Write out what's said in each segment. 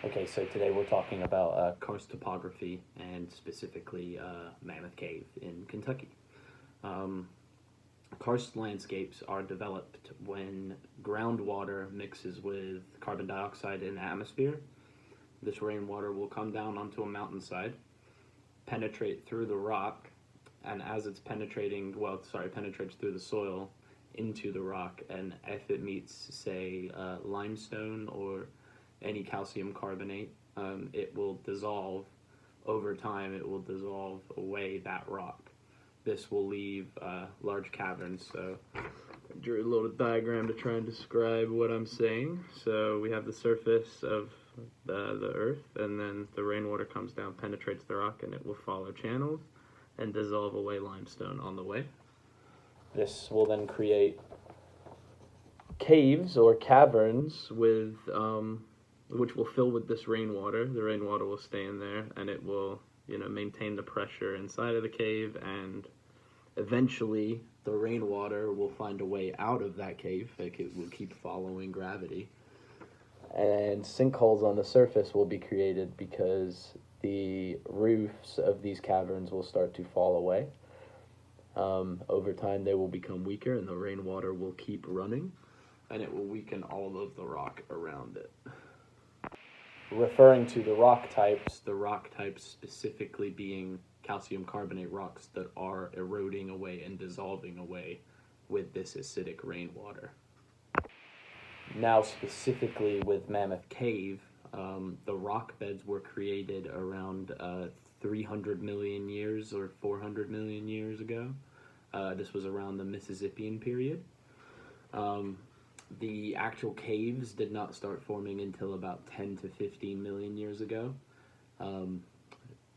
Okay, so today we're talking about karst topography and specifically Mammoth Cave in Kentucky. Um, Karst landscapes are developed when groundwater mixes with carbon dioxide in the atmosphere. This rainwater will come down onto a mountainside, penetrate through the rock, and as it's penetrates through the soil into the rock, and if it meets, say, limestone or any calcium carbonate, it will dissolve over time. It will dissolve away that rock. This will leave large caverns. So I drew a little diagram to try and describe what I'm saying. So we have the surface of the earth, and then the rainwater comes down, penetrates the rock, and it will follow channels and dissolve away limestone on the way. This will then create caves or caverns with which will fill with this rainwater. The rainwater will stay in there, and it will, maintain the pressure inside of the cave, and eventually the rainwater will find a way out of that cave. Like, it will keep following gravity. And sinkholes on the surface will be created because the roofs of these caverns will start to fall away. Over time, they will become weaker, and the rainwater will keep running, and it will weaken all of the rock around it. Referring to the rock types specifically being calcium carbonate rocks that are eroding away and dissolving away with this acidic rainwater. Now, specifically with Mammoth Cave, the rock beds were created around 300 million years or 400 million years ago. This was around the Mississippian period. The actual caves did not start forming until about 10 to 15 million years ago.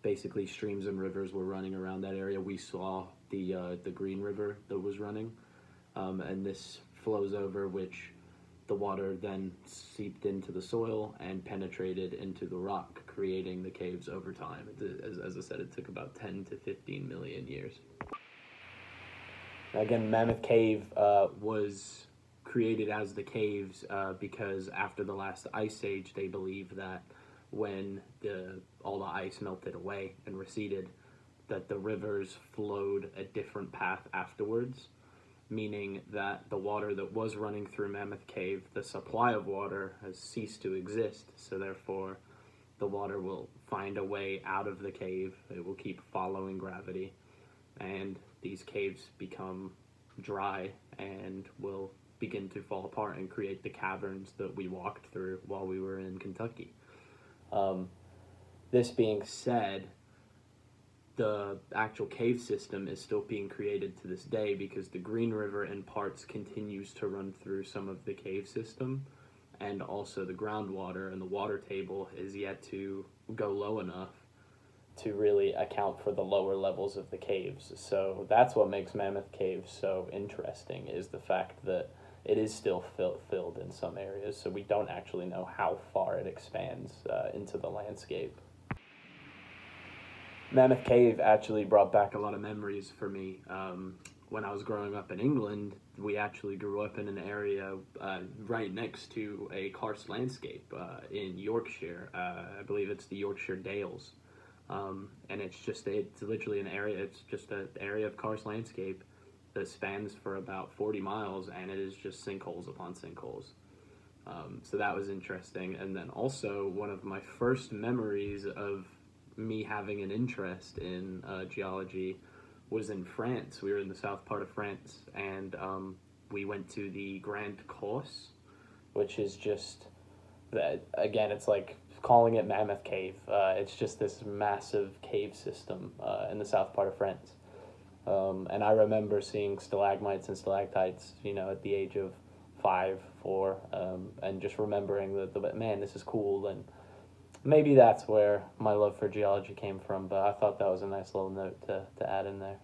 Basically, streams and rivers were running around that area. We saw the Green River that was running, and this flows over, which the water then seeped into the soil and penetrated into the rock, creating the caves over time. As I said, it took about 10 to 15 million years. Again, Mammoth Cave was created as the caves because after the last ice age, they believe that when all the ice melted away and receded, that the rivers flowed a different path afterwards, meaning that the water that was running through Mammoth Cave, the supply of water has ceased to exist, so therefore the water will find a way out of the cave. It will keep following gravity, and these caves become dry and will begin to fall apart and create the caverns that we walked through while we were in Kentucky. This being said, the actual cave system is still being created to this day because the Green River in parts continues to run through some of the cave system, and also the groundwater and the water table is yet to go low enough to really account for the lower levels of the caves. So that's what makes Mammoth Cave so interesting, is the fact that it is still filled in some areas, so we don't actually know how far it expands into the landscape. Mammoth Cave actually brought back a lot of memories for me. When I was growing up in England, we actually grew up in an area right next to a karst landscape in Yorkshire. I believe it's the Yorkshire Dales. And it's literally an area, it's just an area of karst landscape that spans for about 40 miles, and it is just sinkholes upon sinkholes. So that was interesting. And then also, one of my first memories of me having an interest in geology was in France. We were in the south part of France, and we went to the Grand Course, which is just, again, it's like calling it Mammoth Cave. It's just this massive cave system in the south part of France. And I remember seeing stalagmites and stalactites, at the age of 5, 4, and just remembering that, man, this is cool. And maybe that's where my love for geology came from, but I thought that was a nice little note to add in there.